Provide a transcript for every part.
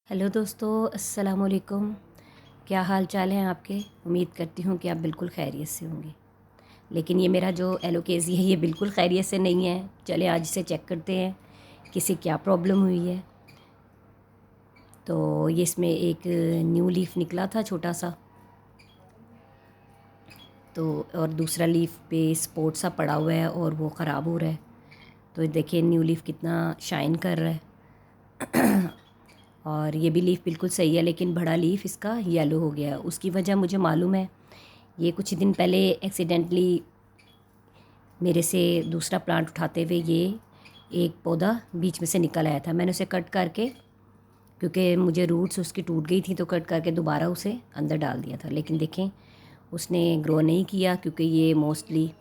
Hello दोस्तों, अस्सलाम वालेकुम। क्या हाल चाल हैं आपके? उम्मीद करती हूँ कि आप बिल्कुल खैरियत से होंगे। लेकिन ये मेरा जो एलोकेसी है ये बिल्कुल खैरियत से नहीं है। चले आज इसे चेक करते हैं किसे क्या प्रॉब्लम हुई है। तो ये इसमें एक न्यू लीफ निकला था छोटा सा, तो और दूसरा लीफ पे स्पॉट सा पड़ा हुआ है और वो ख़राब हो रहा है। तो देखिए न्यू लीफ कितना शाइन कर रहा है। और ये भी लीफ बिल्कुल सही है, लेकिन बड़ा लीफ इसका येलो हो गया। उसकी वजह मुझे मालूम है। ये कुछ दिन पहले एक्सीडेंटली मेरे से दूसरा प्लांट उठाते हुए ये एक पौधा बीच में से निकल आया था। मैंने उसे कट करके, क्योंकि मुझे रूट्स उसकी टूट गई थी, तो कट करके दोबारा उसे अंदर डाल दिया था। लेकिन देखें उसने ग्रो नहीं किया, क्योंकि ये मोस्टली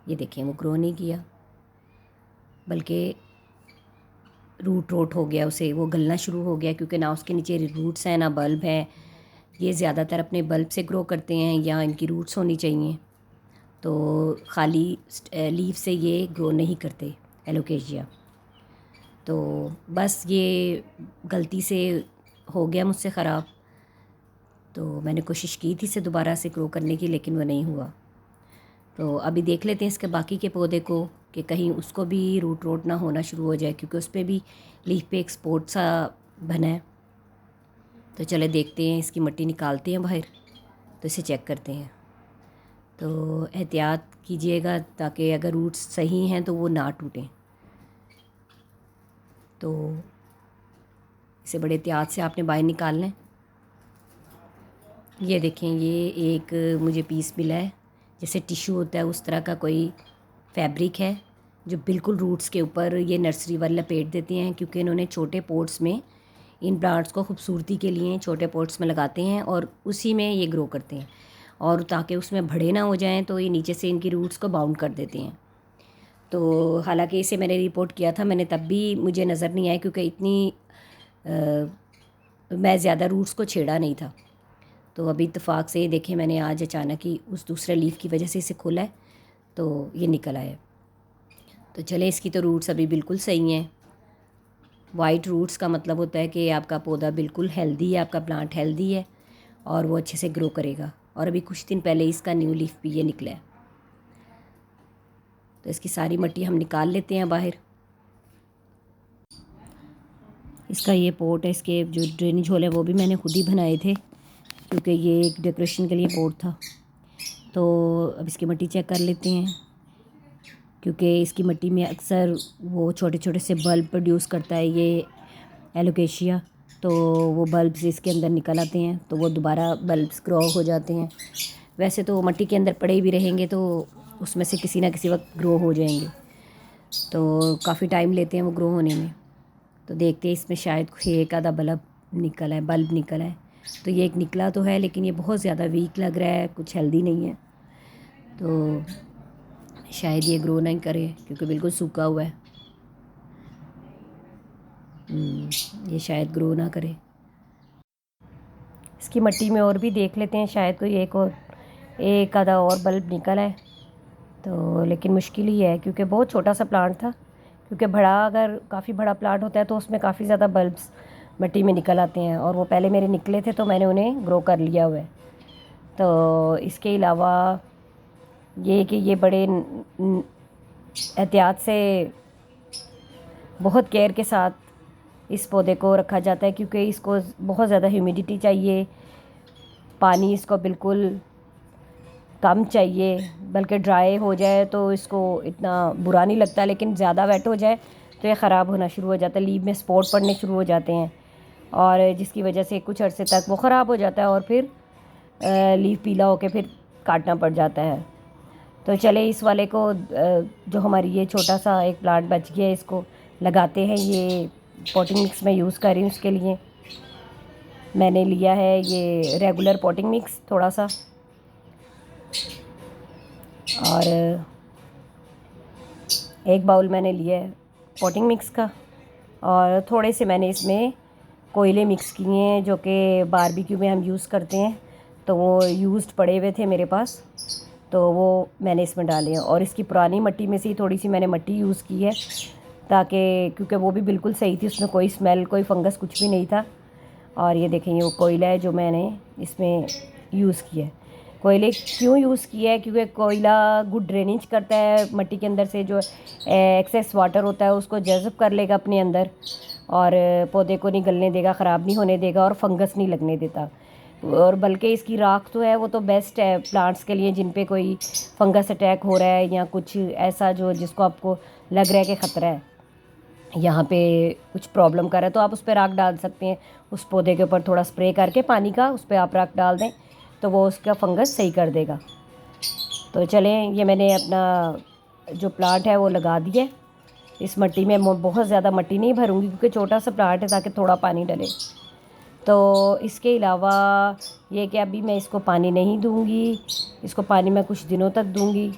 ये देखें वो ग्रो नहीं किया, बल्कि रूट रोट हो गया, उसे वो गलना शुरू हो गया। क्योंकि ना उसके नीचे रूट्स हैं ना बल्ब है। ये ज़्यादातर अपने बल्ब से ग्रो करते हैं या इनकी रूट्स होनी चाहिए। तो खाली लीफ से ये ग्रो नहीं करते एलोकेशिया। तो बस ये गलती से हो गया मुझसे ख़राब। तो मैंने कोशिश की थी इसे दोबारा से ग्रो करने की, लेकिन वो नहीं हुआ। तो अभी देख लेते हैं इसके बाकी के पौधे को कि कहीं उसको भी रूट रोट ना होना शुरू हो जाए, क्योंकि उस पर भी लीफ पे एक स्पॉट सा बना है। तो चले देखते हैं, इसकी मिट्टी निकालते हैं बाहर, तो इसे चेक करते हैं। तो एहतियात कीजिएगा ताकि अगर रूट्स सही हैं तो वो ना टूटें। तो इसे बड़े एहतियात से आपने बाहर निकालना है। ये देखें, ये एक मुझे पीस मिला है, जैसे टिश्यू होता है उस तरह का कोई फैब्रिक है, जो बिल्कुल रूट्स के ऊपर ये नर्सरी वाले लपेट देते हैं। क्योंकि इन्होंने छोटे पॉट्स में इन प्लांट्स को खूबसूरती के लिए छोटे पॉट्स में लगाते हैं और उसी में ये ग्रो करते हैं। और ताकि उसमें बड़े ना हो जाएं तो ये नीचे से इनकी रूट्स को बाउंड कर देते हैं। तो हालांकि इसे मैंने रिपोर्ट किया था, मैंने तब भी मुझे नज़र नहीं आया, क्योंकि इतनी मैं ज़्यादा रूट्स को छेड़ा नहीं था। तो अभी इत्तेफाक से देखें, मैंने आज अचानक ही उस दूसरे लीफ की वजह से इसे खोला है, तो ये निकल आया। तो चले, इसकी तो रूट्स अभी बिल्कुल सही हैं। वाइट रूट्स का मतलब होता है कि आपका पौधा बिल्कुल हेल्दी है, आपका प्लांट हेल्दी है और वो अच्छे से ग्रो करेगा। और अभी कुछ दिन पहले इसका न्यू लीफ भी ये निकला है। तो इसकी सारी मिट्टी हम निकाल लेते हैं बाहर। इसका ये पोट है, इसके जो ड्रेनेज होल है वो भी मैंने खुद ही बनाए थे, क्योंकि ये एक डेकोरेशन के लिए पोट था। तो अब इसकी मिट्टी चेक कर लेते हैं, क्योंकि इसकी मिट्टी में अक्सर वो छोटे छोटे से बल्ब प्रोड्यूस करता है ये एलोकेशिया। तो वो बल्ब्स इसके अंदर निकल आते हैं, तो वो दोबारा बल्ब्स ग्रो हो जाते हैं। वैसे तो मिट्टी के अंदर पड़े भी रहेंगे तो उसमें से किसी ना किसी वक्त ग्रो हो जाएंगे। तो काफ़ी टाइम लेते हैं वो ग्रो होने में। तो देखते हैं, इसमें शायद एक आधा बल्ब निकला है। तो ये एक निकला तो है, लेकिन ये बहुत ज़्यादा वीक लग रहा है, कुछ हेल्दी नहीं है। तो शायद ये ग्रो नहीं करे, क्योंकि बिल्कुल सूखा हुआ है। ये शायद ग्रो ना करे। इसकी मिट्टी में और भी देख लेते हैं, शायद कोई एक आधा और बल्ब निकल है। तो लेकिन मुश्किल ही है, क्योंकि बहुत छोटा सा प्लांट था। क्योंकि अगर काफ़ी बड़ा प्लांट होता है तो उसमें काफ़ी ज़्यादा बल्ब्स मिट्टी में निकल आते हैं, और वो पहले मेरे निकले थे तो मैंने उन्हें ग्रो कर लिया हुआ है। तो इसके अलावा ये कि ये बड़े एहतियात से, बहुत केयर के साथ इस पौधे को रखा जाता है, क्योंकि इसको बहुत ज़्यादा ह्यूमिडिटी चाहिए, पानी इसको बिल्कुल कम चाहिए। बल्कि ड्राई हो जाए तो इसको इतना बुरा नहीं लगता, लेकिन ज़्यादा वेट हो जाए तो ये ख़राब होना शुरू हो जाता है, लीव में स्पॉट पड़ने शुरू हो जाते हैं, और जिसकी वजह से कुछ अर्से तक वो ख़राब हो जाता है और फिर लीव पीला होकर फिर काटना पड़ जाता है। तो चले, इस वाले को जो हमारी ये छोटा सा एक प्लांट बच गया है, इसको लगाते हैं। ये पॉटिंग मिक्स में यूज़ कर रही हूँ। उसके लिए मैंने लिया है ये रेगुलर पॉटिंग मिक्स थोड़ा सा, और एक बाउल मैंने लिया है पॉटिंग मिक्स का, और थोड़े से मैंने इसमें कोयले मिक्स किए हैं, जो कि बारबेक्यू में हम यूज़ करते हैं। तो वो यूज़्ड पड़े हुए थे मेरे पास, तो वो मैंने इसमें डाले हैं। और इसकी पुरानी मिट्टी में से ही थोड़ी सी मैंने मिट्टी यूज़ की है, ताकि क्योंकि वो भी बिल्कुल सही थी, उसमें कोई स्मेल कोई फंगस कुछ भी नहीं था। और ये देखें ये वो कोयला है जो मैंने इसमें यूज़ किया है। कोयले क्यों यूज़ किया है? क्योंकि कोयला गुड ड्रेनेज करता है, मिट्टी के अंदर से जो एक्सेस वाटर होता है उसको जज़ब कर लेगा अपने अंदर, और पौधे को नहीं गलने देगा, ख़राब नहीं होने देगा, और फंगस नहीं लगने देता। और बल्कि इसकी राख तो है वो तो बेस्ट है प्लांट्स के लिए जिन पे कोई फंगस अटैक हो रहा है या कुछ ऐसा जो जिसको आपको लग रहा है कि ख़तरा है, यहाँ पे कुछ प्रॉब्लम कर रहा है, तो आप उस पर राख डाल सकते हैं। उस पौधे के ऊपर थोड़ा स्प्रे करके पानी का उस पर आप राख डाल दें तो वो उसका फंगस सही कर देगा। तो चलें, ये मैंने अपना जो प्लांट है वो लगा दिया। इस मिट्टी में बहुत ज़्यादा मिट्टी नहीं भरूंगी क्योंकि छोटा सा प्लांट है, ताकि थोड़ा पानी डले। तो इसके अलावा ये कि अभी मैं इसको पानी नहीं दूंगी, इसको पानी मैं कुछ दिनों तक दूंगी।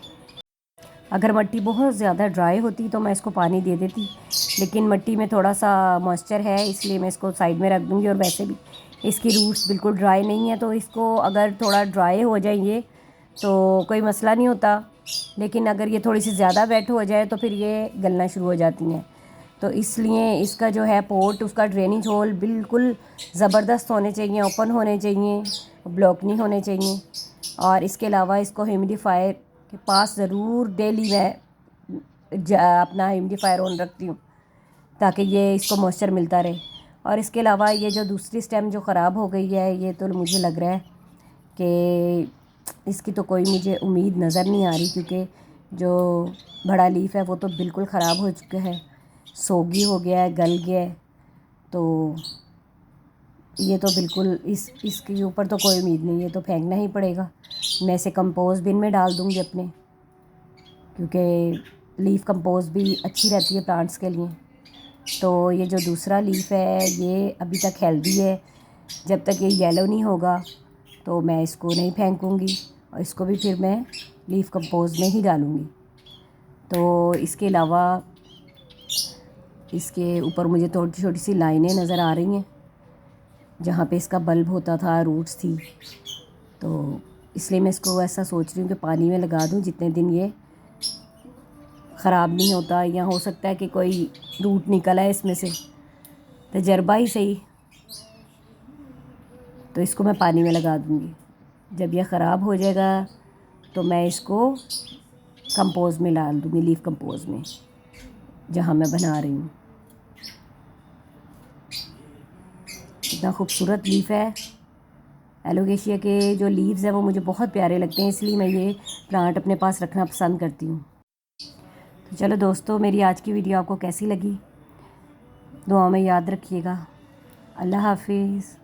अगर मिट्टी बहुत ज़्यादा ड्राई होती तो मैं इसको पानी दे देती, लेकिन मिट्टी में थोड़ा सा मॉइस्चर है इसलिए मैं इसको साइड में रख दूंगी। और वैसे भी इसकी रूट्स बिल्कुल ड्राई नहीं है, तो इसको अगर थोड़ा ड्राई हो जाएंगे तो कोई मसला नहीं होता, लेकिन अगर ये थोड़ी सी ज़्यादा वेट हो जाए तो फिर ये गलना शुरू हो जाती हैं। तो इसलिए इसका जो है पोट, उसका ड्रेनेज होल बिल्कुल ज़बरदस्त होने चाहिए, ओपन होने चाहिए, ब्लॉक नहीं होने चाहिए। और इसके अलावा इसको ह्यूमिडिफायर के पास ज़रूर डेली मैं अपना ह्यूमिडिफायर ऑन रखती हूँ ताकि ये इसको मॉइस्चर मिलता रहे। और इसके अलावा ये जो दूसरी स्टेम जो ख़राब हो गई है, ये तो मुझे लग रहा है कि इसकी तो कोई मुझे उम्मीद नज़र नहीं आ रही, क्योंकि जो बड़ा लीफ है वो तो बिल्कुल ख़राब हो चुका है, सोगी हो गया है, गल गया है। तो ये तो बिल्कुल इसके ऊपर तो कोई उम्मीद नहीं है, तो फेंकना ही पड़ेगा। मैं इसे कंपोस्ट बिन में डाल दूँगी अपने, क्योंकि लीफ कंपोस्ट भी अच्छी रहती है प्लांट्स के लिए। तो ये जो दूसरा लीफ है ये अभी तक हेल्दी है, जब तक ये येलो नहीं होगा तो मैं इसको नहीं फेंकूँगी, और इसको भी फिर मैं लीफ कंपोस्ट में ही डालूँगी। तो इसके अलावा इसके ऊपर मुझे छोटी छोटी सी लाइनें नज़र आ रही हैं जहाँ पे इसका बल्ब होता था, रूट्स थी। तो इसलिए मैं इसको ऐसा सोच रही हूँ कि पानी में लगा दूँ जितने दिन ये ख़राब नहीं होता, या हो सकता है कि कोई रूट निकल आए इसमें से, तजर्बा ही सही। तो इसको मैं पानी में लगा दूँगी, जब यह ख़राब हो जाएगा तो मैं इसको कंपोस्ट में डाल दूँगी, लीफ कंपोस्ट में जहाँ मैं बना रही हूँ। कितना खूबसूरत लीफ है। एलोकेशिया के जो लीव्स हैं वो मुझे बहुत प्यारे लगते हैं, इसलिए मैं ये प्लांट अपने पास रखना पसंद करती हूँ। तो चलो दोस्तों, मेरी आज की वीडियो आपको कैसी लगी दुआ में याद रखिएगा। अल्लाह हाफिज़।